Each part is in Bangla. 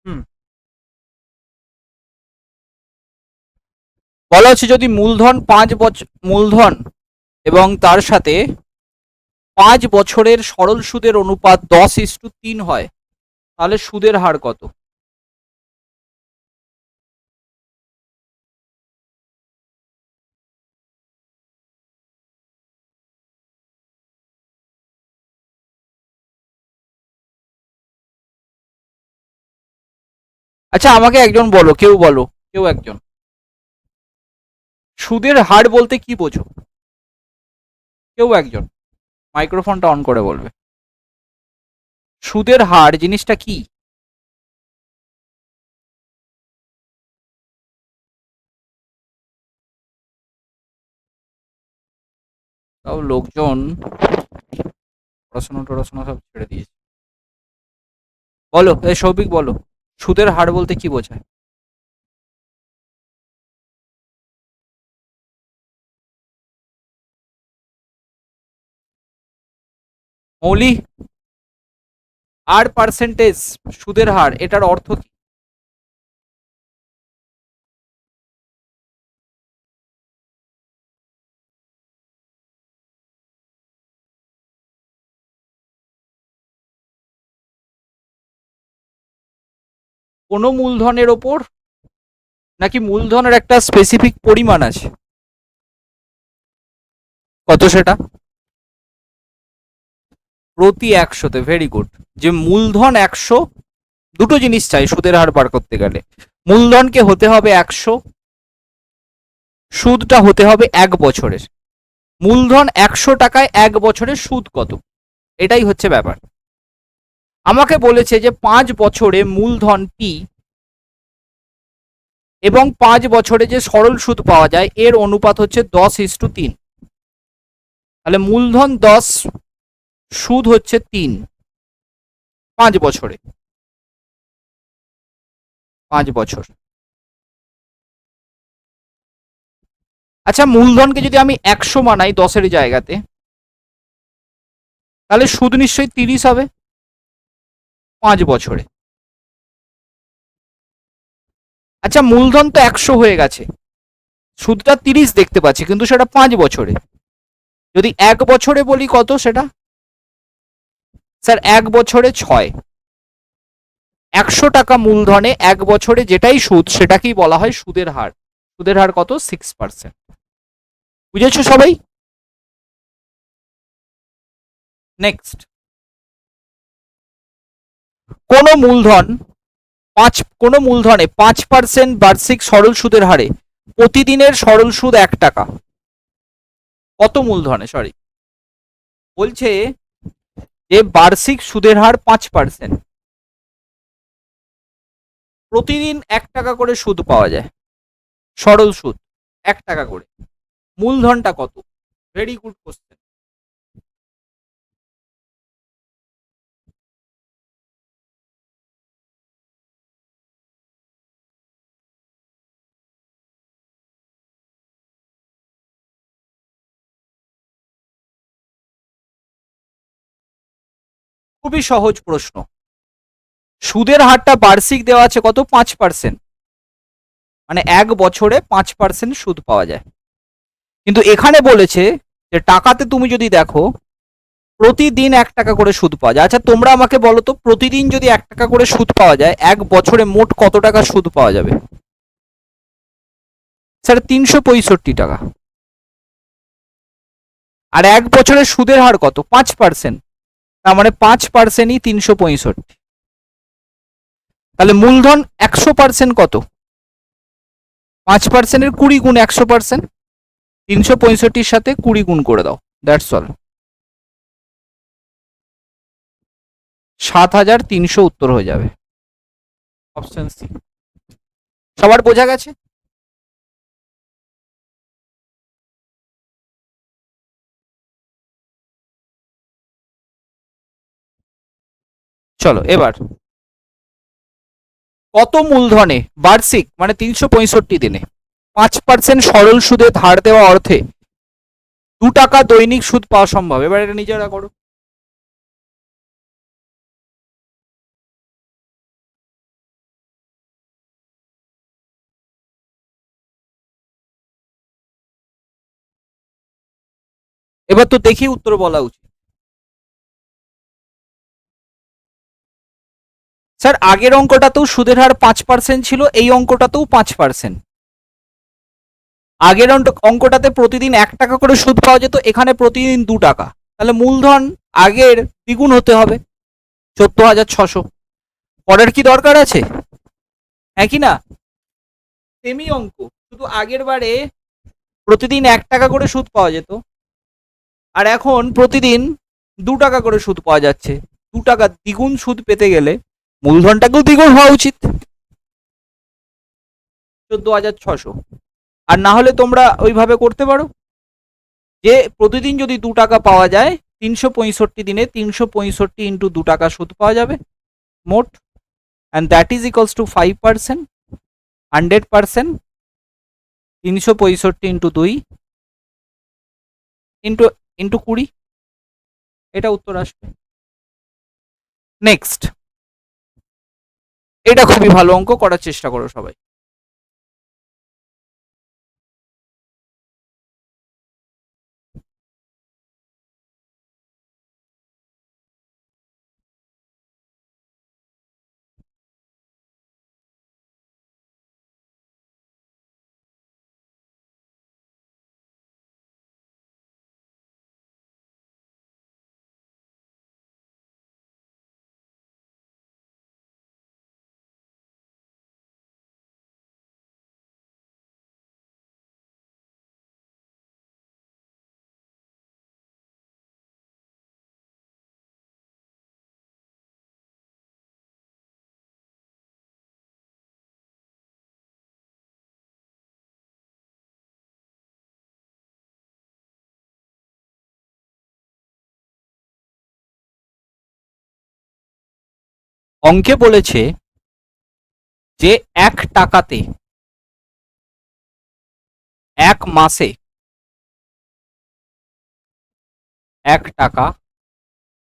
হুম, বলা হচ্ছে যদি মূলধন 5 বছর, মূলধন এবং তার সাথে 5 বছরের সরল সুদের অনুপাত 10:3 হয়, তাহলে সুদের হার কত? আচ্ছা আমাকে একজন বলো, কেউ বলো, কেউ একজন, সুদের হার বলতে কি বোঝো? কেউ একজন মাইক্রোফোনটা অন করে বলবে। সুদের হার জিনিসটা কি? তাও লোকজন পড়াশোনা টড়াশোনা সব ছেড়ে দিয়েছে। বলো, এই সৌভিক বলো, সুদের হার বলতে কি বোঝায়? মৌলি, আর পার্সেন্টেজ, সুদের হার, এটার অর্থ কি? কোনো মূলধনের ওপর, নাকি মূলধনের একটা স্পেসিফিক পরিমাণ আছে? কত সেটা? প্রতি 100-তে, ভেরি গুড। যে মূলধন 100, দুটো জিনিস চাই সুদের হার বার করতে গেলে। মূলধনকে হতে হবে 100, সুদটা হতে হবে 1 বছরের। মূলধন 100 টাকায় 1 বছরের সুদ কত? এটাই হচ্ছে ব্যাপার। আমাকে বলেছে যে 5 বছরে মূলধন পি এবং 5 বছরে যে সরল সুদ পাওয়া যায় এর অনুপাত হচ্ছে 10:3। তাহলে মূলধন 10, সুদ হচ্ছে 3, 5 বছরে, 5 বছর। আচ্ছা মূলধনকে যদি আমি 100 মানাই 10-এর জায়গাতে, তাহলে সুদ নিশ্চয়ই 30 হবে 5 বছরে। আচ্ছা মূলধন তো 100 হয়ে গেছে, সুদটা 30 দেখতে পাচ্ছি, কিন্তু সেটা 5 বছরে। যদি 1 বছরে বলি কত সেটা? স্যার 1 বছরে 6। 100 টাকা মূলধনে 1 বছরে যেটাই সুদ সেটাকেই বলা হয় সুদের হার। সুদের হার কত? 6%। বুঝেছো সবাই? নেক্সট, কোন মূলধন পাঁচ কোন মূলধনে 5% বার্ষিক সরল সুদের হারে প্রতিদিনের সরল সুদ 1 টাকা। কত মূলধনে, সরি, বলছে যে বার্ষিক সুদের হার 5%, প্রতিদিন 1 টাকা করে সুদ পাওয়া যায়, সরল সুদ 1 টাকা করে। মূলধনটা কত? Very good question. খুবই সহজ প্রশ্ন। সুদের হারটা বার্ষিক দেওয়া আছে কত? 5%, মানে 1 বছরে 5% সুদ পাওয়া যায়। কিন্তু এখানে বলেছে যে টাকাতে তুমি যদি দেখো প্রতিদিন 1 টাকা করে সুদ পাওয়া যায়। আচ্ছা তোমরা আমাকে বলো তো, প্রতিদিন যদি 1 টাকা করে সুদ পাওয়া যায়, 1 বছরে মোট কত টাকা সুদ পাওয়া যাবে? স্যার 365 টাকা। আর 1 বছরের সুদের হার কত? 5%, তার মানে 5%ই 365। তাহলে মূলধন 100% কত? 5%-এর 20 গুণ 100%, 365-র সাথে 20 গুণ করে দাও, দ্যাটস অল। 7,300 উত্তর হয়ে যাবে, অপশন সি। সবার বোঝা গেছে? চলো এবার, কত মূলধনে বার্ষিক মানে 365 দিনে 5% সরল সুদে ধার দেওয়া অর্থে 2 টাকা দৈনিক সুদ পাওয়া সম্ভব? এবার এটা নিজেরা করো। এবার তো দেখি উত্তর বলা উচিত। স্যার আগের অঙ্কটাতেও সুদের হার 5% ছিল, এই অঙ্কটাতেও 5%। আগের অঙ্কটাতে প্রতিদিন 1 টাকা করে সুদ পাওয়া যেত, এখানে প্রতিদিন 2 টাকা। তাহলে মূলধন আগের দ্বিগুণ হতে হবে, 14,600। পরের কি দরকার আছে? একই না, সেমি অঙ্ক, শুধু আগের বারে প্রতিদিন 1 টাকা করে সুদ পাওয়া যেত, আর এখন প্রতিদিন 2 টাকা করে সুদ পাওয়া যাচ্ছে। 2 টাকা দ্বিগুণ সুদ পেতে গেলে মূলধনটাকেও দ্বিগুণ হওয়া উচিত, 14,600। আর না হলে তোমরা ওইভাবে করতে পারো যে প্রতিদিন যদি 2 টাকা পাওয়া যায়, 365 দিনে 365 ইন্টু 2 টাকা সুদ পাওয়া যাবে মোট, and that is equals to 5%, 100%, 365 into 2 into into 20, এটা উত্তর আসবে। নেক্সট, এটা খুবই ভালো অঙ্ক, করার চেষ্টা করো সবাই। অঙ্কে বলেছে যে 1 টাকাতে 1 মাসে 1 টাকা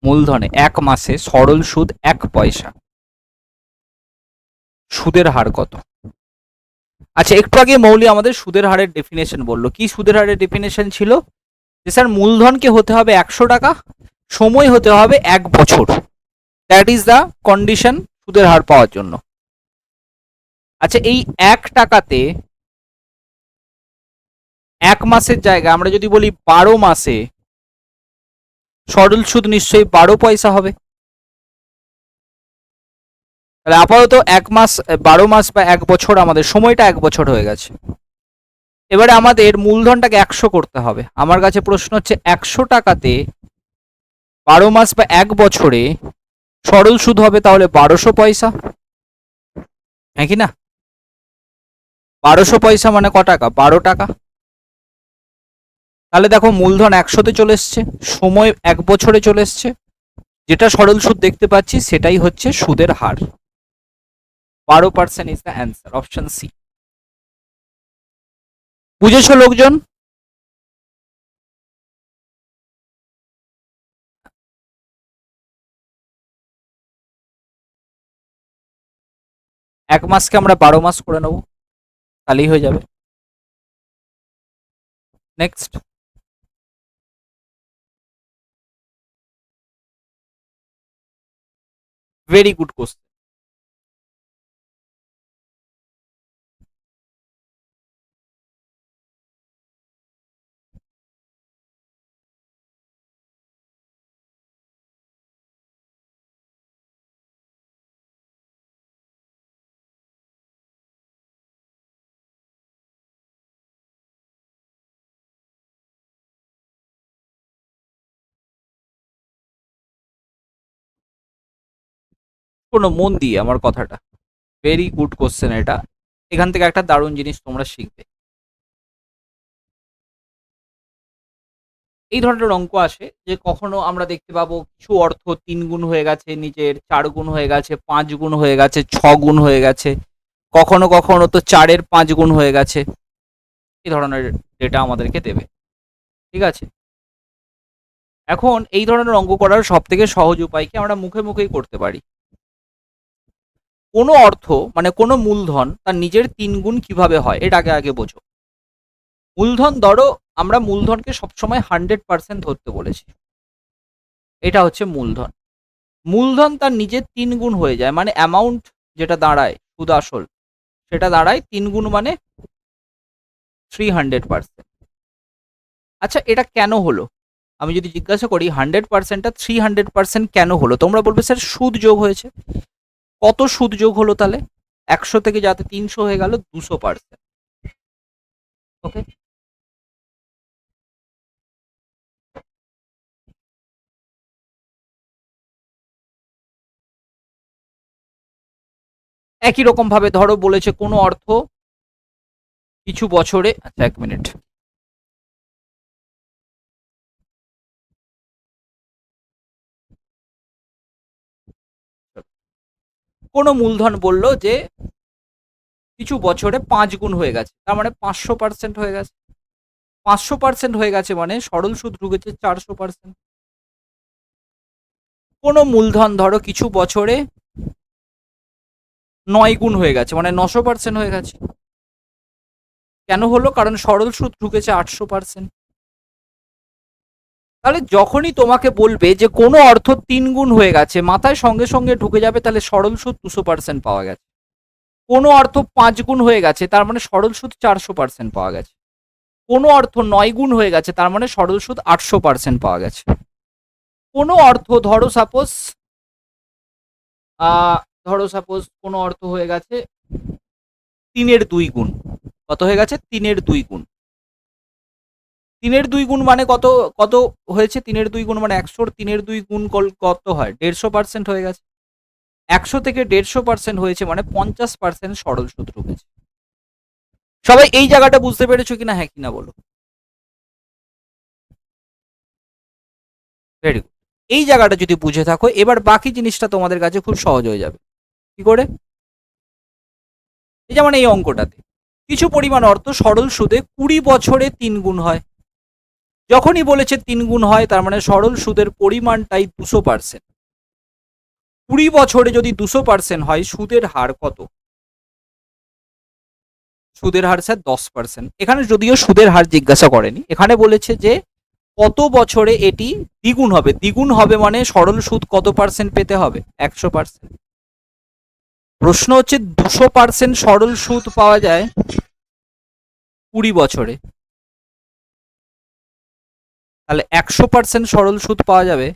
মূলধনে 1 মাসে সরল সুদ 1 পয়সা, সুদের হার কত? আচ্ছা, একটু আগে মৌলি আমাদের সুদের হারের ডেফিনেশন বললো। কি সুদের হারের ডেফিনেশন ছিল? যে স্যার মূলধনকে হতে হবে 100 টাকা, সময় হতে হবে 1 বছর, দ্যাট ইজ দ্য কন্ডিশন সুদের হার পাওয়ার জন্য। আচ্ছা, এই 1 টাকাতে 1 মাসের জায়গায় আমরা যদি বলি 12 মাসে, সরল সুদ নিশ্চয়ই 12 পয়সা হবে। তাহলে আপাতত 1 মাস 12 মাস বা 1 বছর, আমাদের সময়টা 1 বছর হয়ে গেছে। এবারে আমাদের মূলধনটাকে 100 করতে হবে। আমার কাছে প্রশ্ন হচ্ছে 100 টাকাতে 12 মাস বা 1 বছরে সরল সুদ হবে তাহলে 1200 পয়সা, হ্যাঁ কি না? 1200 পয়সা মানে ক টাকা? 12 টাকা। তাহলে দেখো মূলধন 100-তে চলে এসছে, সময় 1 বছরে চলে এসছে, যেটা সরল সুদ দেখতে পাচ্ছি সেটাই হচ্ছে সুদের হার। 12% is the answer, option C. বুঝেছো লোকজন? এক মাসকে আমরা 12 মাস করে নেব, তাহলেই হয়ে যাবে। Next, very good question. কোনো মন দিয়ে আমার কথাটা, ভেরি গুড কোশ্চেন এটা। এখান থেকে একটা দারুণ জিনিস তোমরা শিখবে। এই ধরনের অঙ্ক আসে যে কখনো আমরা দেখতে পাবো কিছু অর্থ 3 গুণ হয়ে গেছে, নিজের 4 গুণ হয়ে গেছে, 5 গুণ হয়ে গেছে, 6 গুণ হয়ে গেছে, কখনো কখনো তো 4-এর 5 গুণ হয়ে গেছে। এই ধরনের ডেটা আমাদেরকে দেবে, ঠিক আছে? এখন এই ধরনের অঙ্ক করার সব থেকে সহজ উপায় কি? আমরা মুখে মুখেই করতে পারি। কোনো অর্থ মানে কোনো মূলধন তার নিজের 3 গুণ কিভাবে হয়, এটাকে আগে বোঝো। মূলধন ধরো আমরা মূলধনকে সবসময় 100% ধরতে বলেছি। এটা হচ্ছে মূলধন। মূলধন তার নিজের 3 গুণ হয়ে যায়, মানে অ্যামাউন্ট যেটা দাঁড়ায় সুদ আসল সেটা দাঁড়ায় 3 গুণ, মানে 300%। আচ্ছা, এটা কেন হলো? আমি যদি জিজ্ঞাসা করি 100%টা 300% কেন হলো, তোমরা বলবে স্যার সুদ যোগ হয়েছে। কত সুদ যোগ হলো তাহলে? 100 থেকে যাতে 300 হয়ে গেল 200%। ওকে, একই রকম ভাবে ধরো বলেছে কোনো অর্থ কিছু বছরে, আচ্ছা 1 মিনিট, কোনো মূলধন বললো যে কিছু বছরে 5 গুণ হয়ে গেছে, তার মানে 500% হয়ে গেছে। 500% হয়ে গেছে মানে সরল সুদ ঢুকেছে 400%। কোনো মূলধন ধরো কিছু বছরে 9 গুণ হয়ে গেছে, মানে 900% হয়ে গেছে। কেন হলো? কারণ সরল সুদ ঢুকেছে 800%। তাহলে যখনই তোমাকে বলবে যে কোনো অর্থ 3 গুণ হয়ে গেছে, মাথায় সঙ্গে সঙ্গে ঢুকে যাবে তাহলে সরল সুদ 200% পাওয়া গেছে। কোনো অর্থ 5 গুণ হয়ে গেছে, তার মানে সরল সুদ 400% পাওয়া গেছে। কোনো অর্থ 9 গুণ হয়ে গেছে, তার মানে সরল সুদ 800% পাওয়া গেছে। কোনো অর্থ ধরো সাপোজ কোনো অর্থ হয়ে গেছে 3/2 গুণ। কত হয়ে গেছে? 3/2 গুণ। 3/2 গুণ মানে কত? কত হয়েছে? 3/2 গুণ মানে 100-3/2 গুণ কত হয়? 150% হয়ে গেছে। 100 থেকে 150% হয়েছে মানে 50% সরল সুদ ঢুকেছে। সবাই এই জায়গাটা বুঝতে পেরেছো কিনা, হ্যাঁ কিনা বলো। Very good. এই জায়গাটা যদি বুঝে থাকো, এবার বাকি জিনিসটা তোমাদের কাছে খুব সহজ হয়ে যাবে। কি করে? এই যেমন এই অঙ্কটাতে কিছু পরিমাণ অর্থ সরল সুদে 20 বছরে 3 গুণ হয়। যখনই বলেছে 3 গুণ হয়, তার মানে সরল সুদের পরিমাণটাই 200%। 20 বছরে যদি 200% হয়, সুদের হার কত? সুদের হার স্যার 10%। এখানে যদিও সুদের হার জিজ্ঞাসা করেনি, এখানে বলেছে যে কত বছরে এটি দ্বিগুণ হবে। দ্বিগুণ হবে মানে সরল সুদ কত পার্সেন্ট পেতে হবে? 100%। প্রশ্ন হচ্ছে 200% সরল সুদ পাওয়া যায় 20 বছরে, তাহলে 100% সরল সুদ পাওয়া যাবে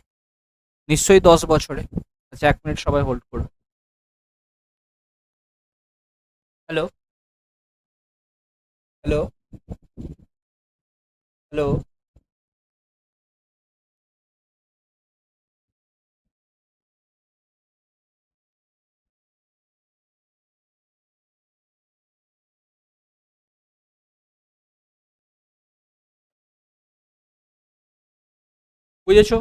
নিশ্চয়ই 10 বছরে। আচ্ছা 1 মিনিট সবাই হোল্ড করো। Hello, hello, hello. বুঝেছো?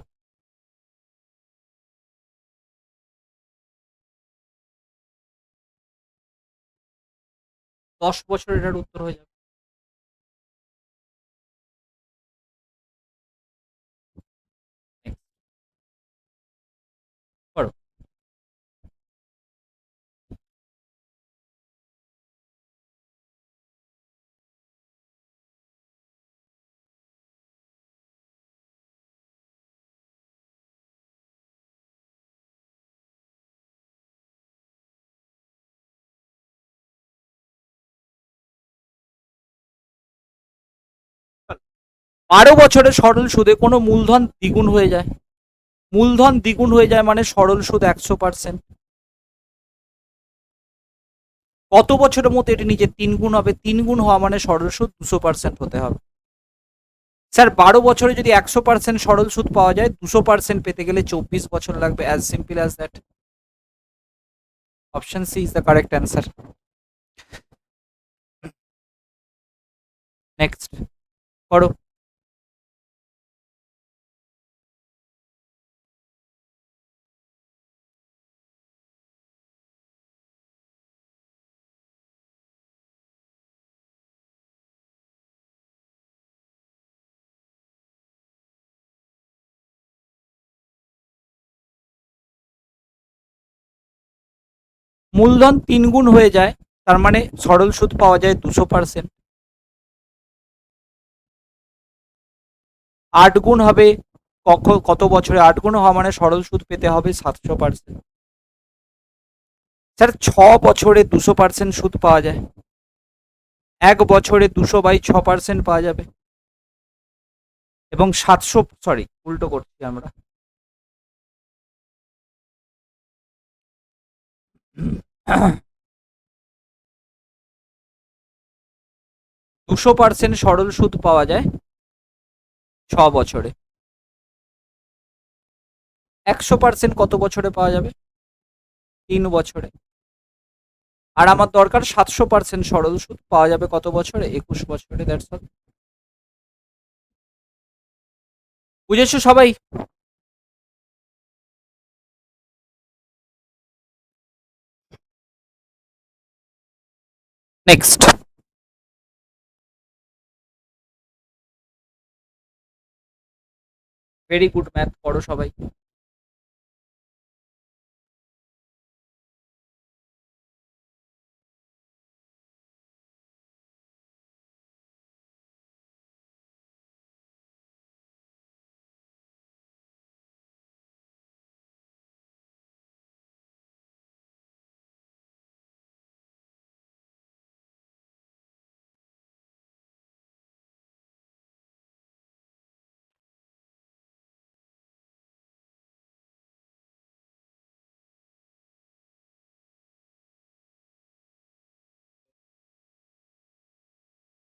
10 বছর এটার উত্তর হয়ে যাবে। করো। চলো। 12 বছরে সরল সুদে কোনো মূলধন দ্বিগুণ হয়ে যায়। মূলধন দ্বিগুণ হয়ে যায় মানে সরল সুদ 100%। কত বছরের মধ্যে এটি নিজে 3 গুণ হবে? 3 গুণ হওয়া মানে সরল সুদ 200% হতে হবে। স্যার 12 বছরে যদি 100% সরল সুদ পাওয়া যায়, 200% পেতে গেলে 24 বছর লাগবে। As simple as that. Option C is the correct answer. Next করো। মূলধন 3 গুণ হয়ে যায়, তার মানে সরল সুদ পাওয়া যায় 200%। 8 গুণ হবে, কত বছরে 8 গুণ হওয়া মানে সরল সুদ পেতে হবে 700%। স্যার 6 বছরে 200% সুদ পাওয়া যায়, 1 বছরে 200/6% পাওয়া যাবে, এবং 700, সরি উল্টো করছি আমরা, 200% সরল সুদ পাওয়া যায় 6 বছরে। 100% কত বছরে পাওয়া যাবে? 3 বছরে। আর আমার দরকার 700% সরল সুদ পাওয়া যাবে কত বছরে? 21 বছরে। That's all. বুঝেছো সবাই? নেক্সট। ভেরি গুড, ম্যাথ করো সবাই।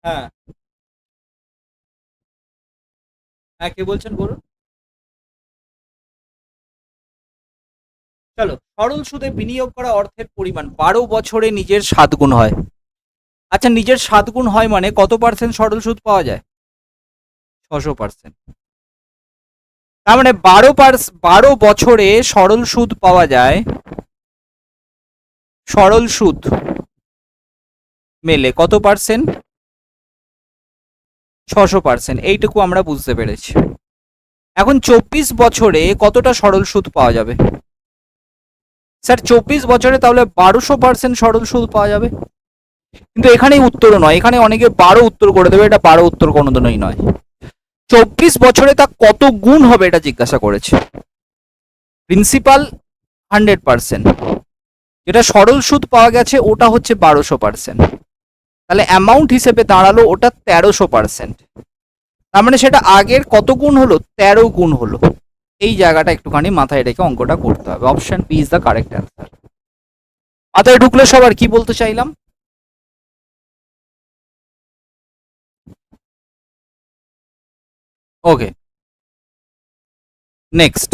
হ্যাঁ, হ্যাঁ, কে বলছেন বলুন। চলো, সরল সুদে বিনিয়োগ করা অর্থের পরিমাণ 12 বছরে নিজের 7 গুণ হয়। আচ্ছা, নিজের 7 গুণ হয় মানে কত পার্সেন্ট সরল সুদ পাওয়া যায়? 600%। তার মানে 12 বছরে সরল সুদ পাওয়া যায়, সরল সুদ মেলে কত পার্সেন্ট? 600%। এইটুকু আমরা বুঝতে পেরেছি। এখন 24 বছরে কতটা সরল সুদ পাওয়া যাবে? স্যার 24 বছরে তাহলে 1200% সরল সুদ পাওয়া যাবে। কিন্তু এখানেই উত্তর নয়, এখানে অনেকে 12 উত্তর করে দেবে, এটা 12 উত্তর কোনোদিনই নয়। 24 বছরে তা কত গুণ হবে এটা জিজ্ঞাসা করেছে। প্রিন্সিপাল 100%, যেটা সরল সুদ পাওয়া গেছে ওটা হচ্ছে 1200%। তাহলে অ্যামাউন্ট হিসেবে দাঁড়ালো ওটা 1300%। তার মানে সেটা আগের কত গুণ হলো? 13 গুণ হলো। এই জায়গাটা একটুখানি মাথায় রেখে অঙ্কটা করতে হবে। Option B is the correct answer. মাথায় ঢুকলে সবার কি বলতে চাইলাম? Okay, next.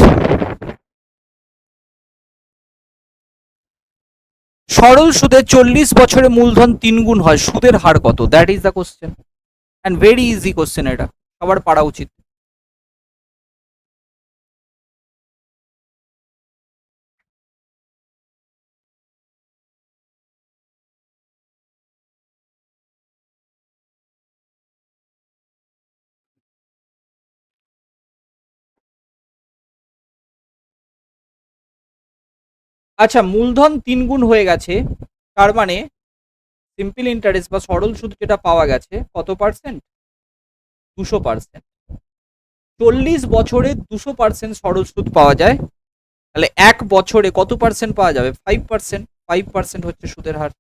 সরল সুদে 40 বছরে মূলধন 3 গুণ হয়, সুদের হার কত? That is the question, and very easy question, এটা সবার পারা উচিত। আচ্ছা, মূলধন 3 গুণ হয়ে গেছে, তার মানে সিম্পল ইন্টারেস্ট বা সরল সুদ যেটা পাওয়া গেছে কত পার্সেন্ট? 200%। 40 বছরে 200% সরল সুদ পাওয়া যায়, তাহলে 1 বছরে কত পার্সেন্ট পাওয়া যাবে? 5%। 5% হচ্ছে সুদের হার।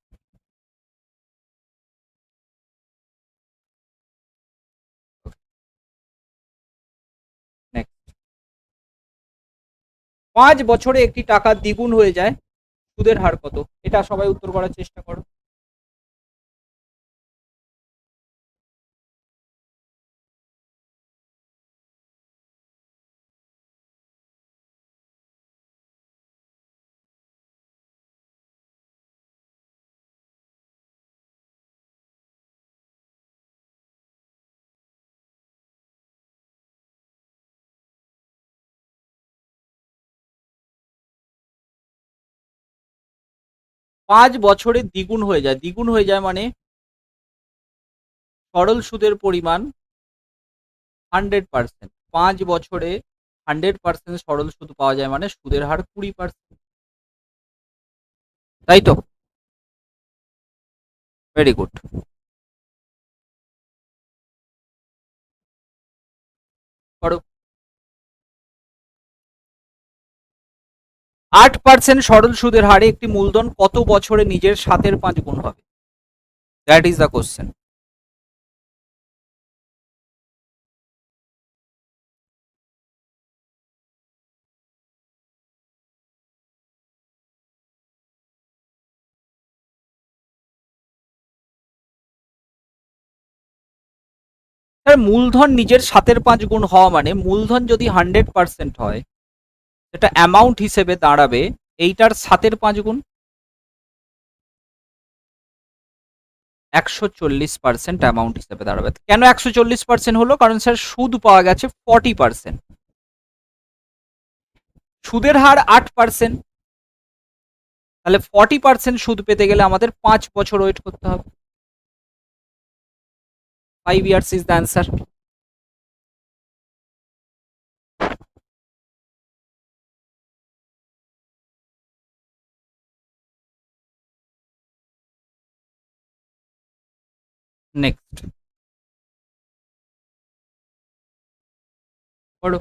Next. 5 বছরে একটি টাকা দ্বিগুণ হয়ে যায়, সুদের হার কত? এটা সবাই উত্তর করার চেষ্টা করো। 5 বছরে দ্বিগুণ হয়ে যায়, দ্বিগুণ হয়ে যায় মানে সরল সুদের পরিমাণ 100%। 5 বছরে 100% সরল সুদ পাওয়া যায় মানে সুদের হার 20%। তাই তো? Very good. 8% সরল সুদের হারে একটি মূলধন কত বছরে নিজের 7/5 গুণ হবে? That is the question. মূলধন নিজের 7/5 গুণ হওয়া মানে মূলধন যদি 100% হয়, সেটা অ্যামাউন্ট হিসেবে দাঁড়াবে এইটার 7/5 গুণ, 140% অ্যামাউন্ট হিসেবে দাঁড়াবে। কেন 140% হলো? কারণ স্যার সুদ পাওয়া গেছে 40%, সুদের হার 8%, তাহলে 40% সুদ পেতে গেলে আমাদের 5 বছর ওয়েট করতে হবে। 5 years is the answer. Next পড়ো।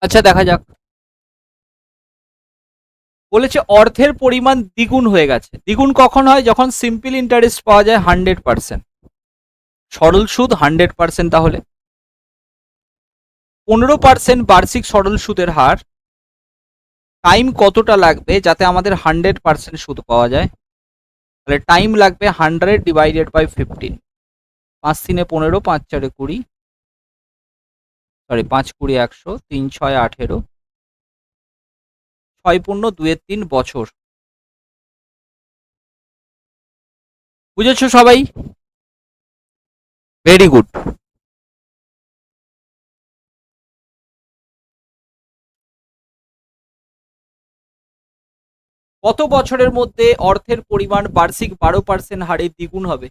আচ্ছা দেখা যাক। বলেছে অর্থের পরিমাণ দ্বিগুণ হয়ে গেছে। দ্বিগুণ কখন হয়? যখন সিম্পল ইন্টারেস্ট পাওয়া যায় 100%, সরল সুদ 100%। তাহলে 15% বার্ষিক সরল সুদের হার, টাইম কতটা লাগবে যাতে আমাদের 100% সুদ পাওয়া যায়? তাহলে টাইম লাগবে 100 ডিভাইডেড বাই 15। 5 3 15, 5 4 20, সরি 5 20 100, 3 6 18, 6 15 2 3 বছর। বুঝেছো সবাই? Very good. কত বছরের মধ্যে অর্থের পরিমাণ বার্ষিক 12% হারে দ্বিগুণ হবে?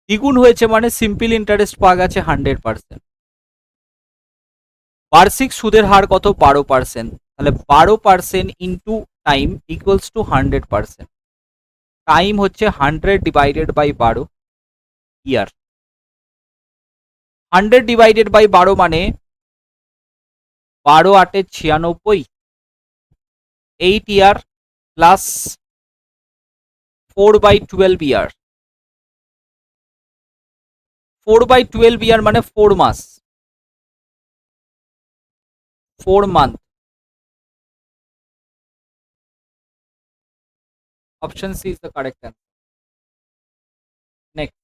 দ্বিগুণ হয়েছে মানে সিম্পল ইন্টারেস্ট পাওয়া গেছে 100%। বার্ষিক সুদের হার কত? 12%। তাহলে 12% into time equals to 100%। Time হচ্ছে 100 divided by 12 year. 100 divided by 12 মানে 12 8 96, 8 ইয়ার প্লাস 4/12 ইয়ার। 4/12 ইয়ার মানে 4 মাস, 4 month. Option C is the correct answer. Next.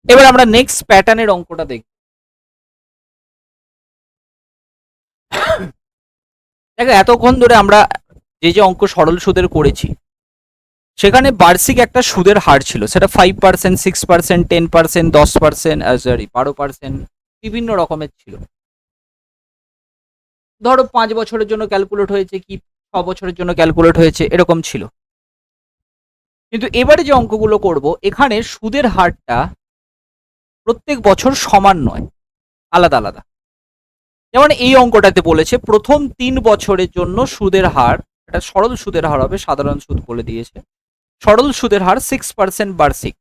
এবার আমরা নেক্সট প্যাটার্নের অঙ্কটা দেখব। দেখো এতক্ষণ ধরে আমরা যে যে অঙ্ক সরল সুদের করেছি, সেখানে বার্ষিক একটা সুদের হার ছিল, সেটা 5%, 6%, 10%, 10%, সরি 12%, বিভিন্ন রকমের ছিল। ধরো 5 বছরের জন্য ক্যালকুলেট হয়েছে কি 6 বছরের জন্য ক্যালকুলেট হয়েছে, এরকম ছিল। কিন্তু এবারে যে অঙ্কগুলো করব, এখানে সুদের হারটা প্রত্যেক বছর সমান নয়, আলাদা আলাদা। যেমন এই অঙ্কটাতে বলেছে প্রথম 3 বছরের জন্য সুদের হার, এটা সরল সুদের হার হবে, সাধারণ সুদ বলে দিয়েছে। সরল সুদের হার 6% বার্ষিক।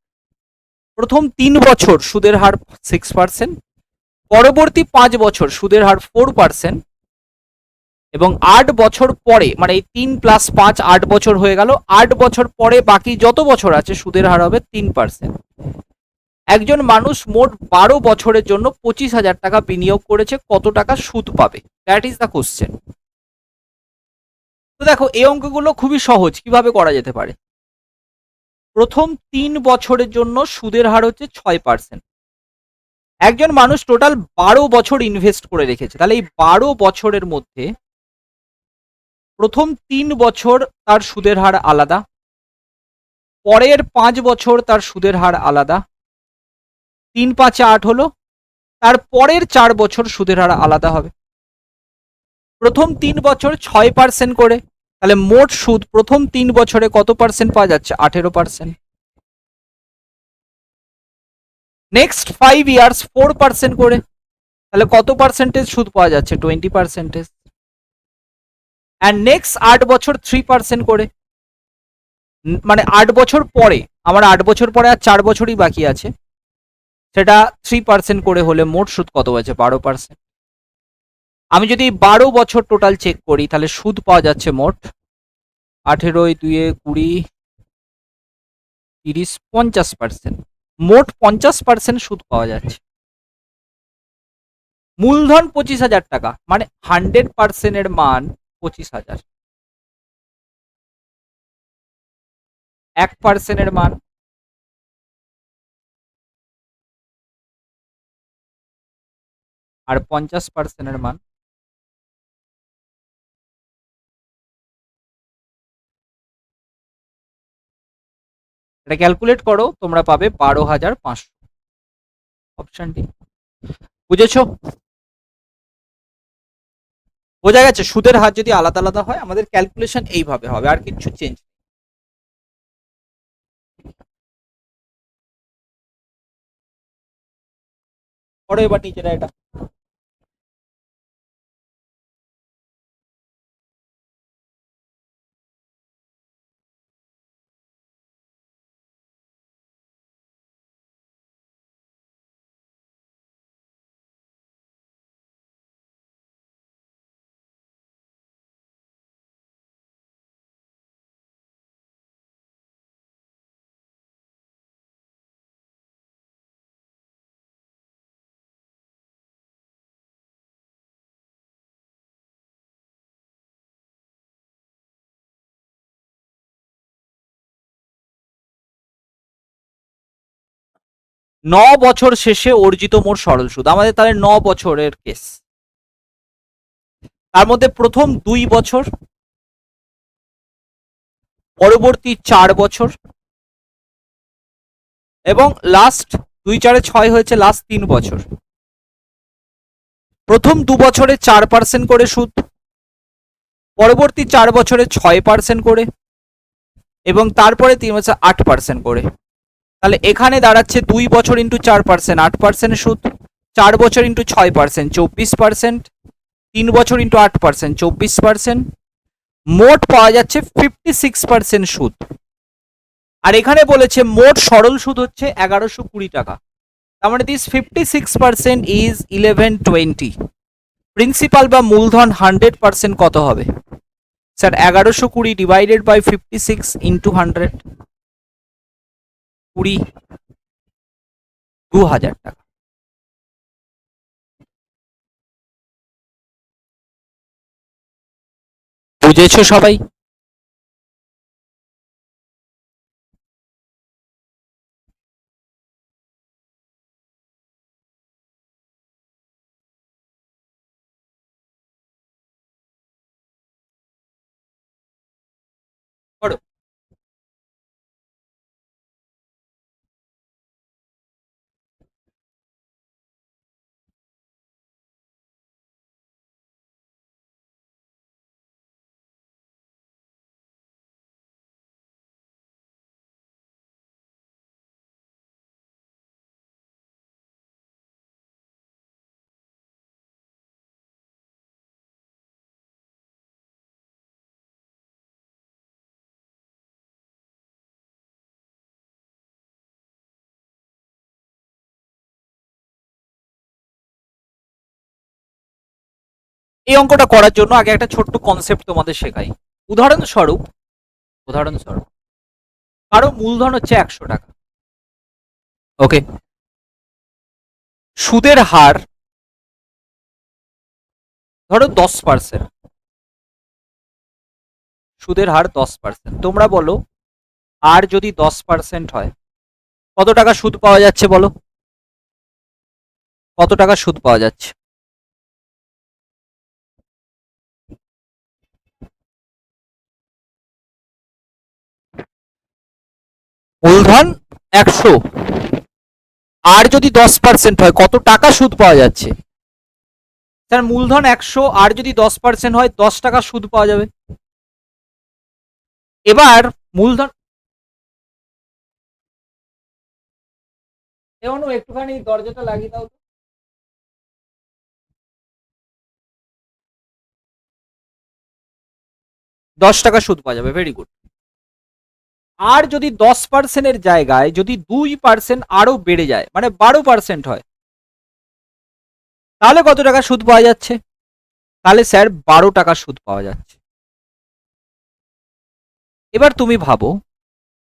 প্রথম 3 বছর সুদের হার 6%, পরবর্তী 5 বছর সুদের হার 4%, এবং 8 বছর পরে, মানে এই 3 + 5 8 বছর হয়ে গেল, 8 বছর পরে বাকি যত বছর আছে সুদের হার হবে 3%। একজন মানুষ মোট 12 বছরের জন্য 25,000 টাকা বিনিয়োগ করেছে, কত টাকা সুদ পাবে? That is the question. তো দেখো, এই অঙ্কগুলো খুবই সহজ, কিভাবে করা যেতে পারে। প্রথম 3 বছরের জন্য সুদের হার হচ্ছে 6%। একজন মানুষ টোটাল 12 বছর ইনভেস্ট করে রেখেছে, তাহলে এই 12 বছরের মধ্যে প্রথম 3 বছর তার সুদের হার আলাদা, পরের 5 বছর তার সুদের হার আলাদা, 3 × 5 = 8 হলো, তার পরের 4 বছর সুদের হার আলাদা হবে। প্রথম 3 বছর 6% করে, তাহলে মোট সুদ প্রথম 3 বছরে কত পার্সেন্ট পাওয়া যাচ্ছে? 18%। নেক্সট 5 ইয়ার্স 4% করে, তাহলে কত পার্সেন্টেজ সুদ পাওয়া যাচ্ছে? 20%। অ্যান্ড নেক্সট 8 বছর 3% করে, মানে 8 বছর পরে, আমার 8 বছর পরে আর 4 বছরই বাকি আছে, সেটা 3% করে হলে মোট সুদ কত আছে? 12%। আমি যদি 12 বছর টোটাল চেক করি, তাহলে সুদ পাওয়া যাচ্ছে মোট 18 × 2 = 20, 30, 50%। মোট 50% সুদ পাওয়া যাচ্ছে। মূলধন 25,000 টাকা, মানে 100% এর মান 25,000। 1% এর মান আর 50% এর মান। এটা ক্যালকুলেট করো, তোমরা পাবে 12,500। Option D. বুঝেছো? বোঝা গেছে? সুদের হার যদি আলাদা আলাদা হয়, আমাদের ক্যালকুলেশন এইভাবে হবে, আর কিছু চেঞ্জ। করো এবার নিজেরা এটা। ন বছর শেষে অর্জিত মোট সরল সুদ, আমাদের তাহলে 9 বছরের কেস। তার মধ্যে প্রথম 2 বছর, পরবর্তী 4 বছর, এবং লাস্ট 2 × 4 = 6 হয়েছে লাস্ট 3 বছর। প্রথম 2 বছরে 4% করে সুদ, পরবর্তী 4 বছরে 6% করে, এবং তারপরে 3 বছর 8% করে। তাহলে এখানে দাঁড়াচ্ছে 2 বছর ইন্টু 4% 8% সুদ, 4 বছর ইন্টু 6% 24%, 3 বছর ইন্টু 8% 24%, মোট পাওয়া যাচ্ছে 56% সুদ। আর এখানে বলেছে মোট সরল সুদ হচ্ছে 1120 টাকা। তার মানে দিস 56% ইজ 1120। প্রিন্সিপাল বা মূলধন 100% কত হবে? স্যার 1120 ডিভাইডেড বাই 56 ইন্টু 100, 20, 2000 টাকা। বুঝেছো সবাই? করো। এই অঙ্কটা করার জন্য আগে একটা ছোট্ট কনসেপ্ট তোমাদের শেখাই। উদাহরণস্বরূপ কারো মূলধন হচ্ছে 100 টাকা। ওকে, সুদের হার ধরো 10%, সুদের হার 10%। তোমরা বলো আর যদি 10% হয় কত টাকা সুদ পাওয়া যাচ্ছে বলো, কত টাকা সুদ পাওয়া যাচ্ছে? মূলধন 100, আর যদি 10% হয় কত টাকা সুদ পাওয়া যাচ্ছে? স্যার মূলধন 100 আর যদি 10% হয় 10 টাকা সুদ পাওয়া যাবে। এবার মূলধন একটুখানি দরজাটা লাগিয়ে দাও তো। 10 টাকা সুদ পাওয়া যাবে, ভেরি গুড। আর যদি 10%-এর জায়গায় যদি 2% আরো বেড়ে যায়, মানে 12% হয়, তাহলে কত টাকা সুদ পাওয়া যাচ্ছে? তাহলে স্যার 12 টাকা সুদ পাওয়া যাচ্ছে। এবার তুমি ভাবো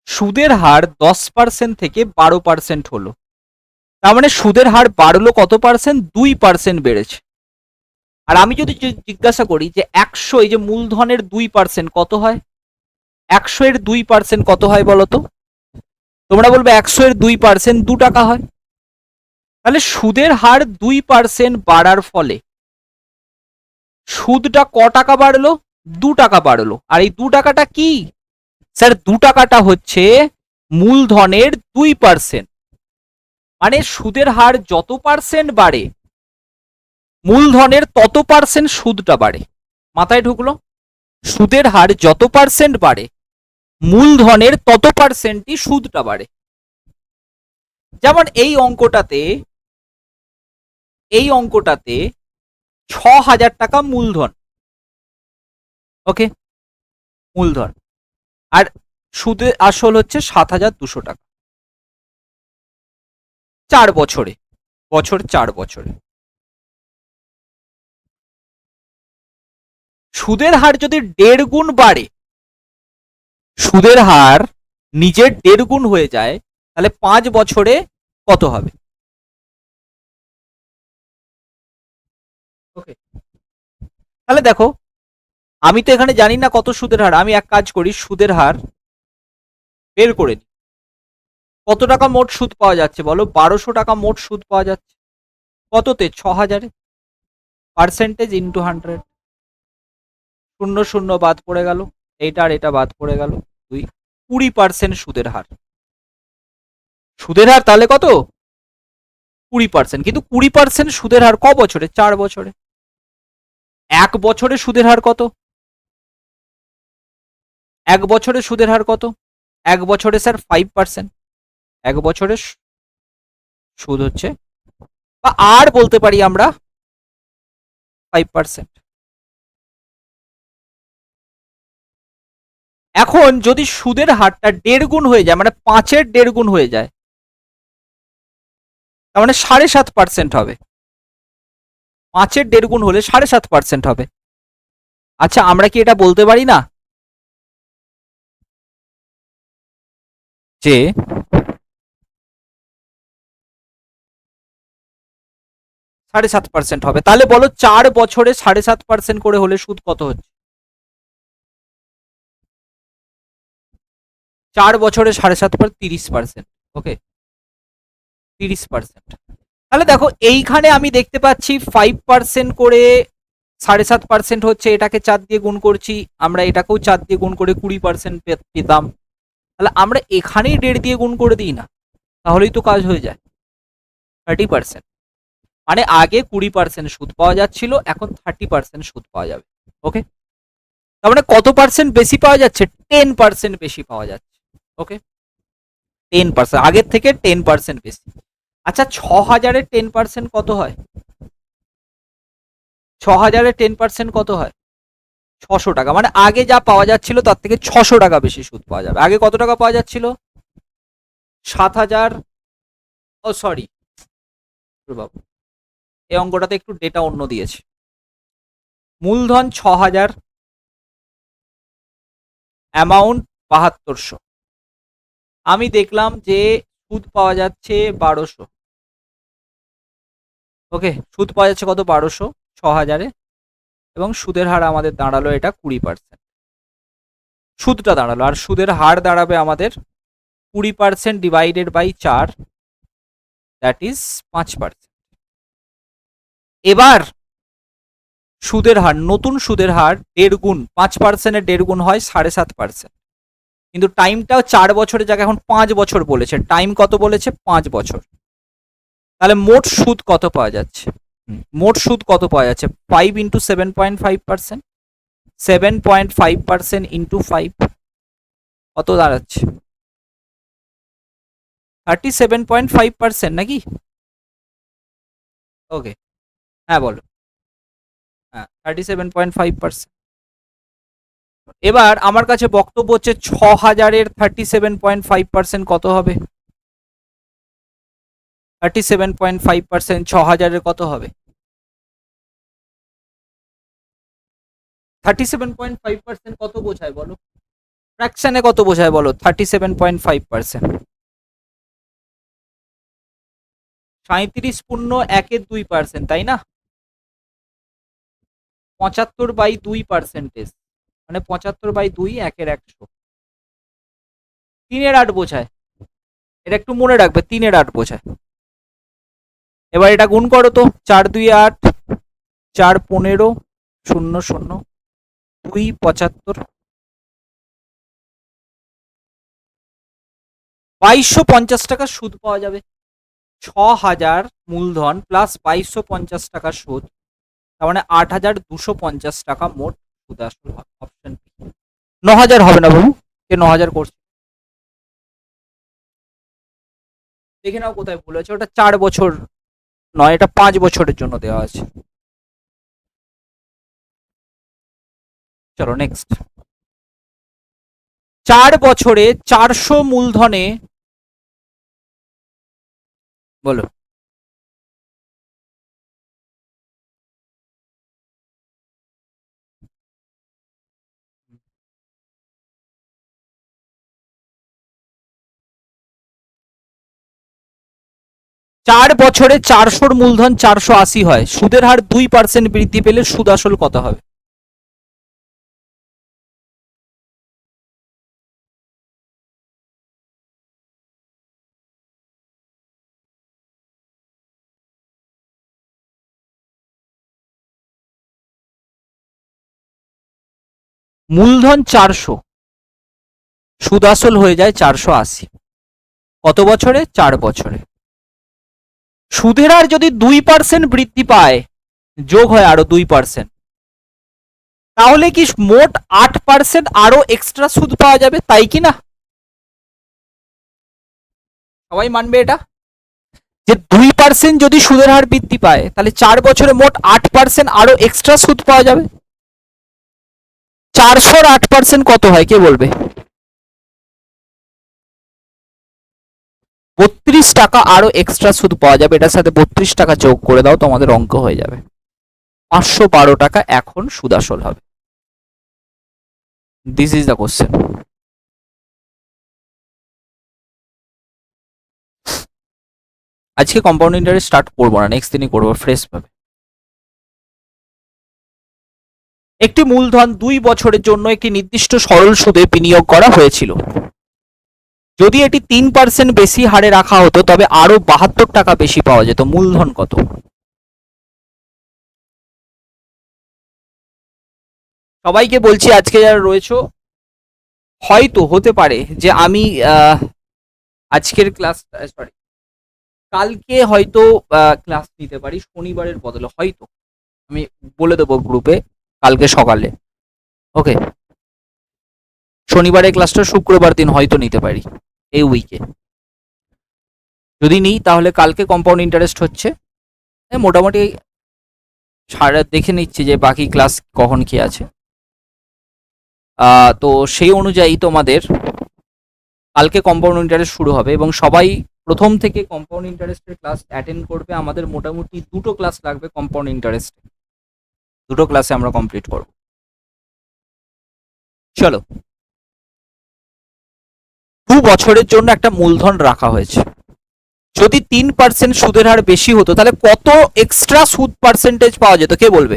সুদের হার 10% থেকে 12% হলো, তার মানে সুদের হার বাড়লো কত পার্সেন্ট? 2% বেড়েছে। আর আমি যদি জিজ্ঞাসা করি যে 100, এই যে মূলধনের 2% কত হয়? 100-এর 2% কত হয় বলো তো? তোমরা বলবে 100-এর 2% 2 টাকা হয়। তাহলে সুদের হার 2% বাড়ার ফলে সুদটা ক টাকা বাড়লো? 2 টাকা বাড়লো। আর এই 2 টাকাটা কি? স্যার 2 টাকাটা হচ্ছে মূলধনের 2%। মানে সুদের হার যত পার্সেন্ট বাড়ে মূলধনের তত পার্সেন্ট সুদটা বাড়ে। মাথায় ঢুকলো? সুদের হার যত পার্সেন্ট বাড়ে মূলধনের তত পার্সেন্টই সুদটা বাড়ে। যেমন এই অঙ্কটাতে 6,000 টাকা মূলধন, ওকে, মূলধন, আর সুদের আসল হচ্ছে 7,200 টাকা। 4 বছরে, 4 বছরে সুদের হার যদি 1.5 গুণ বাড়ে, সুদের হার নিজের 1.5 গুণ হয়ে যায়, তাহলে 5 বছরে কত হবে? ওকে, তাহলে দেখো আমি তো এখানে জানি না কত সুদের হার, আমি এক কাজ করি সুদের হার বের করে নিই। কত টাকা মোট সুদ পাওয়া যাচ্ছে বলো? 1200 টাকা মোট সুদ পাওয়া যাচ্ছে। কততে? 6,000-এ। পার্সেন্টেজ ইন্টু 100, শূন্য শূন্য বাদ পড়ে গেল, এইটা আর এটা বাদ পড়ে গেল, 20% সুদের হার। সুদের হার তাহলে কত? 20%। কিন্তু 20% সুদের হার ক বছরে? 4 বছরে। 1 বছরে সুদের হার কত? 1 বছরে সুদের হার কত? 1 বছরে স্যার 5%। 1 বছরে সুদ হচ্ছে, বা আর বলতে পারি আমরা 5%। এখন যদি সুদের হারটা 1.5 গুণ হয়ে যায়, মানে 5-এর 1.5 গুণ হয়ে যায়, তার মানে 7.5% হবে। 5-এর 1.5 গুণ হলে 7.5% হবে। আচ্ছা আমরা কি এটা বলতে পারি না যে 7.5% হবে? তাহলে বলো 4 বছরে 7.5% করে হলে সুদ কত হচ্ছে? 4 বছরে 7.5%, 30%। ওকে, 30%। তাহলে দেখো এইখানে আমি দেখতে পাচ্ছি 5% করে 7.5% হচ্ছে, এটাকে 4 দিয়ে গুণ করছি, আমরা এটাকেও 4 দিয়ে গুণ করে 20% পেতাম। তাহলে আমরা এখানেই 1.5 দিয়ে গুণ করে দিই না, তাহলেই তো কাজ হয়ে যায়। 30%, মানে আগে 20% সুদ পাওয়া যাচ্ছিল, এখন 30% সুদ পাওয়া যাবে। ওকে, তার মানে কত পার্সেন্ট বেশি পাওয়া যাচ্ছে? 10% বেশি পাওয়া যাচ্ছে। ওকে, 10%, আগের থেকে 10% বেশি। আচ্ছা 6,000-এর 10% কত হয়? 6,000-এর 10% কত হয়? 600 টাকা। মানে আগে যা পাওয়া যাচ্ছিল তার থেকে 600 টাকা বেশি সুদ পাওয়া যাবে। আগে কত টাকা পাওয়া যাচ্ছিল? 7,000, ও সরি বাবু, এই অঙ্কটাতে একটু ডেটা অন্য দিয়েছে। মূলধন ৬,০০০, অ্যামাউন্ট ৭২০০। আমি দেখলাম যে সুদ পাওয়া যাচ্ছে ১২০০। ওকে, সুদ পাওয়া যাচ্ছে কত? ১২০০ ৬,০০০-এ, এবং সুদের হার আমাদের দাঁড়ালো এটা 20%। সুদটা দাঁড়ালো, আর সুদের হার দাঁড়াবে আমাদের 20% ডিভাইডেড বাই 4, দ্যাট ইজ 5%। এবার সুদের হার, নতুন সুদের হার 1.5 গুণ, 5%-এর 1.5 গুণ হয় 7.5%। কিন্তু টাইমটাও 4 বছরের জায়গায় এখন 5 বছর বলেছে। টাইম কত বলেছে? 5 বছর। তাহলে মোট সুদ কত পাওয়া যাচ্ছে? মোট সুদ কত পাওয়া যাচ্ছে? 5 ইন্টু 7.5%, 7.5% ইন্টু 5 কত দাঁড়াচ্ছে? 37.5% নাকি? ওকে, হ্যাঁ বলো। হ্যাঁ, 37.5%। এবার আমার কাছে বক্তব্য হচ্ছে ৬,০০০-এর 37.5% কত হবে? 37.5% ৬,০০০-এর কত হবে? 37.5% কত বোঝায় বলো? ফ্র্যাকশনে কত বোঝায় বলো? 37.5%। 37.1-এর 2%, তাই না? 75/2%, মানে 75/2, 1/100। 3-এর 8 বোঝায়। এটা একটু মনে রাখবে, 3-এর 8 বোঝায়। এবার এটা গুণ করো তো, 4 2 8, 4 15, 0 0, 2 75, 2250 টাকা সুদ পাওয়া যাবে। ৬,০০০ মূলধন প্লাস 2250 টাকা সুদ, তার মানে 8,250 টাকা মোট সুদ আসল। অপশন 9,000 হবে না বাবু, কে 9,000 করছে? দেখে নাও কোথায় ভুল আছে। ওটা 4 বছর নয়, এটা 5 বছরের জন্য দেওয়া আছে। চলো নেক্সট। 4 বছরে 400 মূলধনে, বলো। চার বছরে 400-র মূলধন 480 হয়, সুদের হার 2% বৃদ্ধি পেলে সুদ আসল কত হবে? মূলধন 400, সুদ আসল হয়ে যায় 480। কত বছরে? 4 বছরে। সুদের হার যদি 2% বৃদ্ধি পায়, যোগ হয় আরো 2%, তাহলে কি মোট 8% আরো এক্সট্রা সুদ পাওয়া যাবে, তাই কি না? সবাই মানবে এটা, যে 2% যদি সুদের হার বৃদ্ধি পায়, তাহলে 4 বছরে মোট 8% আরো এক্সট্রা সুদ পাওয়া যাবে। 400-র 8% কত হয়, কে বলবে? 32 টাকা আরো এক্সট্রা সুদ পাওয়া যাবে। এটার সাথে 32 টাকা যোগ করে দাও, তোমাদের অঙ্ক হয়ে যাবে। 512 টাকা এখন সুদ আসল হবে। This is the question. আজকে কম্পাউন্ড ইন্টারেস্ট স্টার্ট করবো না, নেক্সট দিনই করবো ফ্রেশ ভাবে। একটি মূলধন 2 বছরের জন্য একটি নির্দিষ্ট সরল সুদে বিনিয়োগ করা হয়েছিল। যদি এটি 3% বেশি হারে রাখা হতো, তবে আরো 72 টাকা বেশি পাওয়া যেত। মূলধন কত? সবাইকে বলছি, আজকে যারা রয়েছো, হয়তো হতে পারে যে আমি আজকের ক্লাস, সরি, কালকে হয়তো ক্লাস নিতে পারি শনিবারের বদলে, হয়তো আমি বলে দেবো গ্রুপে কালকে সকালে। ওকে, শনিবারের ক্লাসটা শুক্রবার দিন হয়তো নিতে পারি এই উইকে। যদি নিই তাহলে কালকে কম্পাউন্ড ইন্টারেস্ট হচ্ছে, মোটামুটি সারা দেখে নিচ্ছি যে বাকি ক্লাস কখন কি আছে। তো সেই অনুযায়ী তোমাদের কালকে কম্পাউন্ড ইন্টারেস্ট শুরু হবে, এবং সবাই প্রথম থেকে কম্পাউন্ড ইন্টারেস্টের ক্লাস অ্যাটেন্ড করবে। আমাদের মোটামুটি 2টো ক্লাস লাগবে কম্পাউন্ড ইন্টারেস্ট। দুটো ক্লাসে আমরা কমপ্লিট করব। চলো, 2 বছরের জন্য একটা মূলধন রাখা হয়েছে। যদি 3% সুদের হার বেশি হতো তাহলে কত এক্সট্রা সুদ পার্সেন্টেজ পাওয়া যেত, কে বলবে?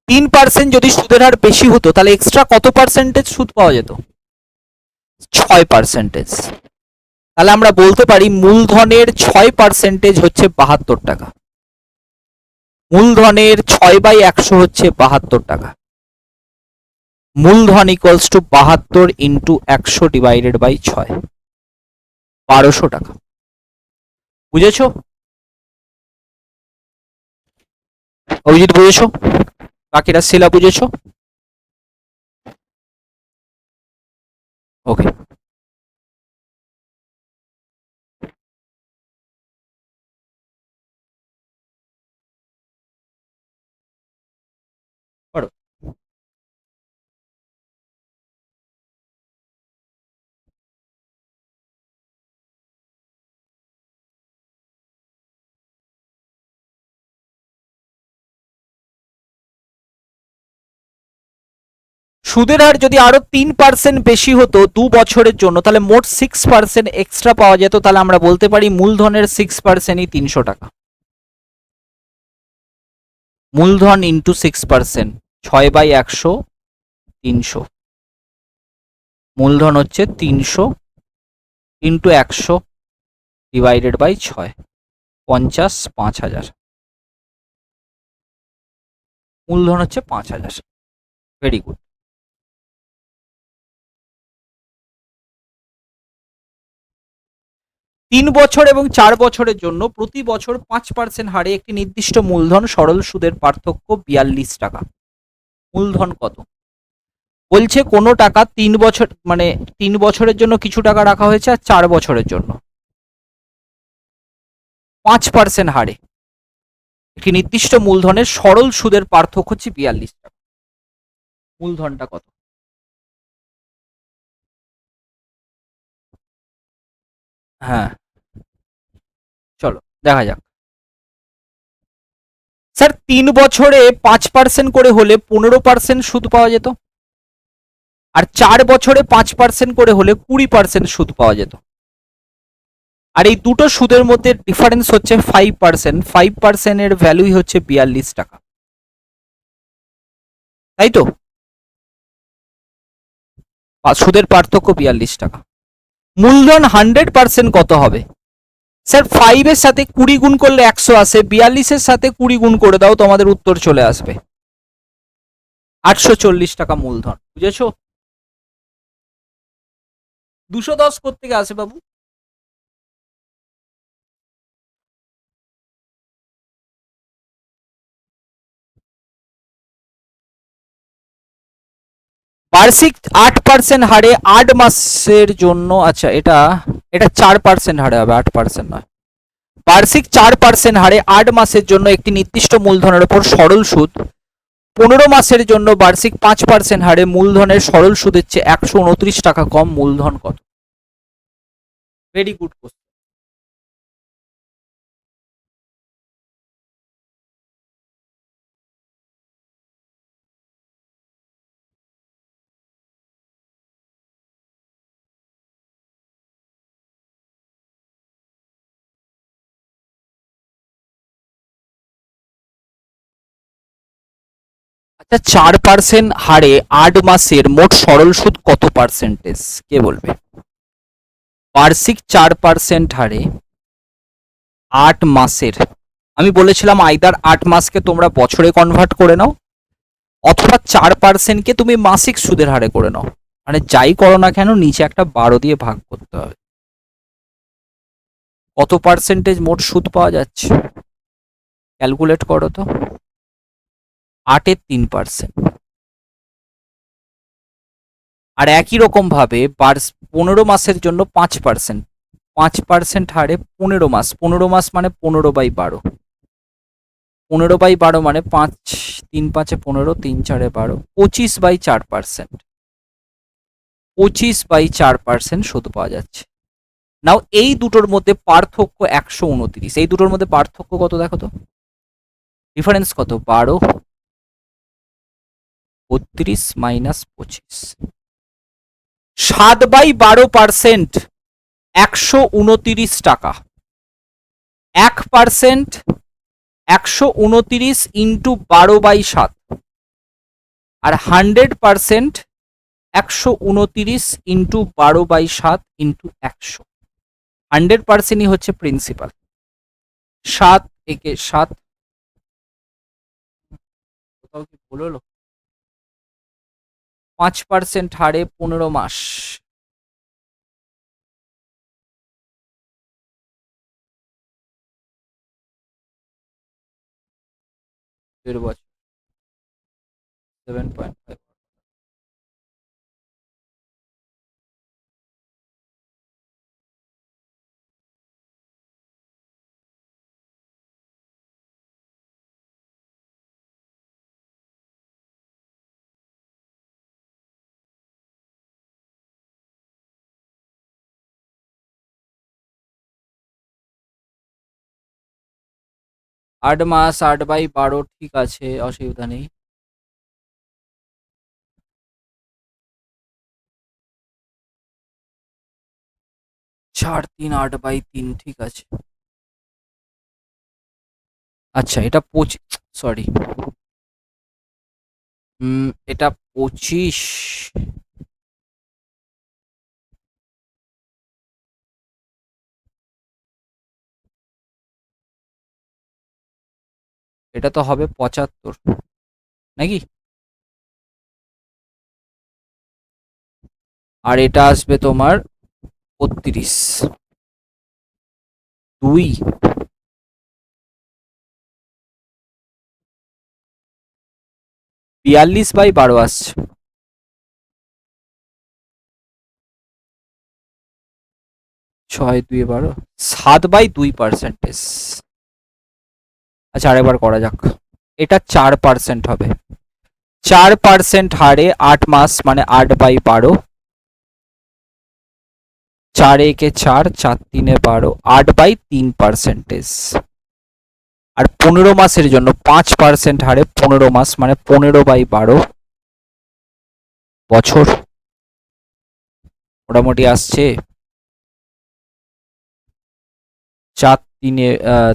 3% যদি সুদের হার বেশি হতো তাহলে এক্সট্রা কত পার্সেন্টেজ সুদ পাওয়া যেত? 6%। তাহলে আমরা বলতে পারি মূলধনের 6% হচ্ছে 72 টাকা। মূলধনের 6/100 হচ্ছে 72 টাকা। মূলধন equals to 72 into 100 divided by 6, 1200 টাকা। বুঝেছো? অভিজিৎ বুঝেছো? বাকিরা শিলা বুঝেছো? ওকে, পড়ো। সুদের হার যদি আরো 3% বেশি হতো 2 বছরের জন্য তাহলে মোট 6% এক্সট্রা পাওয়া যেত। তাহলে আমরা বলতে পারি মূলধনের 6%ই 300 টাকা। মূলধন ইন্টু 6%, 6/100, 300। মূলধন হচ্ছে 300 ইন্টু 100 ডিভাইডেড বাই 6, 50, 5000। মূলধন হচ্ছে 5000। Very good. তিন বছর এবং 4 বছরের জন্য প্রতি বছর 5% হারে একটি নির্দিষ্ট মূলধন সরল সুদের পার্থক্য 42 টাকা। মূলধন কত? বলছে কোনো টাকা 3 বছর, মানে 3 বছরের জন্য কিছু টাকা রাখা হয়েছে আর 4 বছরের জন্য 5% হারে একটি নির্দিষ্ট মূলধনের সরল সুদের পার্থক্য হচ্ছে 42 টাকা। মূলধনটা কত? হ্যাঁ, চলো দেখা যাক। স্যার 3 বছরে 5% করে হলে 15% সুদ পাওয়া যেত, আর 4 বছরে 5% করে হলে 20% সুদ পাওয়া যেত। আর এই দুটো সুদের মধ্যে ডিফারেন্স হচ্ছে 5%। 5% এর ভ্যালুই হচ্ছে 42 টাকা, তাই তো? সুদের পার্থক্য 42 টাকা। মূলধন 100% কত হবে? স্যার 5 এর সাথে 20 গুণ করলে 100 আসে, 42 এর সাথে 20 গুণ করে দাও, তোমাদের উত্তর চলে আসবে 840 টাকা মূলধন। বুঝেছো? 210 কোত্থেকে আসে বাবু? বার্ষিক 8% হারে 8 মাসের জন্য, আচ্ছা এটা এটা 4% হারে হবে, 8% নয়। বার্ষিক 4% হারে 8 মাসের জন্য একটি নির্দিষ্ট মূলধনের উপর সরল সুদ 15 মাসের জন্য বার্ষিক 5% হারে মূলধনের সরল সুদের চেয়ে 129 টাকা কম। মূলধন কত? Very good question. আচ্ছা 4% হারে 8 মাসের মোট সরল সুদ কত পার্সেন্টেজ, কে বলবে? বার্ষিক 4% হারে 8 মাসের, আমি বলেছিলাম আইদার 8 মাসকে তোমরা বছরে কনভার্ট করে নাও অথবা 4%কে তুমি মাসিক সুদের হারে করে নাও, মানে যাই করো না কেন নিচে একটা 12 দিয়ে ভাগ করতে হবে। কত পার্সেন্টেজ মোট সুদ পাওয়া যাচ্ছে ক্যালকুলেট করো তো। 8 এর 3%। আর একই রকম ভাবে 15 মাসের জন্য 5%, 5% হারে 15 মাস, 15 মাস মানে 15/12, 15/12 মানে 5, 3 5 15, 3 4 12, 25/4%, 25/4% সুদ পাওয়া যাচ্ছে। নাও এই দুটোর মধ্যে পার্থক্য 129, এই দুটোর মধ্যে পার্থক্য কত দেখো তো, ডিফারেন্স কত? 12 32 মাইনাস 25, 7/12% 129 টাকা। 1% 129 ইন্টু 12/7, আর 100% 129 ইন্টু 12/7 ইন্টু 100। 100%ই হচ্ছে প্রিন্সিপাল। 7 একে 7, কোথাও কি ভুল হলো? 5% হারে 15 মাস, দেড় বছর, 7.5। 8 মাস 8/12, ঠিক আছে, অসুবিধা নেই। 4 3 8/3, ঠিক আছে। আচ্ছা, এটা 25, সরি, এটা 25, এটা তো হবে 75 নাকি? আর এটা আসবে তোমার 32, 2 42/12 আসছে। 6 2 12, 7/2%। আচ্ছা, আরেকবার করা যাক। এটা 4% হবে। 4% হারে 8 মাস মানে 8/12, 4 একে 4, 4 3 12, 8/3%। আর 15 মাসের জন্য 5% হারে 15 মাস মানে 15/12 বছর। মোটামুটি আসছে 4 3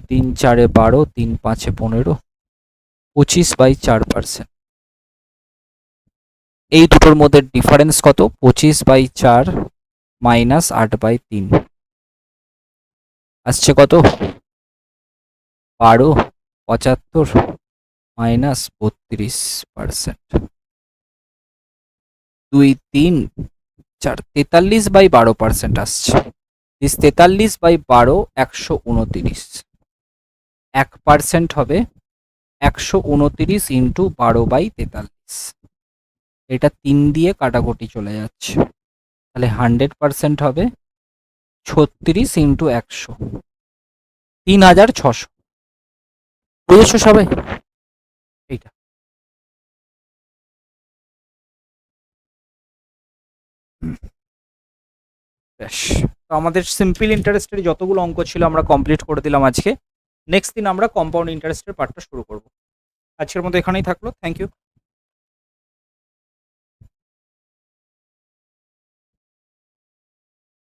3 4 12, 3 5 15, 25/4%। এই দুটোর মধ্যে ডিফারেন্স কত? 25/4 মাইনাস 8/3 আসছে কত? 12 75 মাইনাস 32%। 2 3 4 43/12% আসছে। 43/12 129, 1% হবে 129 ইন্টু 12/43। এটা 3 দিয়ে কাটাকুটি চলে যাচ্ছে, তাহলে 100% হবে 36 ইন্টু 100, 3600। বুঝেছো সবাই? এইটা ব্যাস। তো আমাদের সিম্পল ইন্টারেস্টের যতগুলো অঙ্ক ছিল আমরা কমপ্লিট করে দিলাম আজকে। নেক্সট দিন আমরা কম্পাউন্ড ইন্টারেস্টের পার্টটা শুরু করব। আজকের মতো এখানেই থাকলো। Thank you.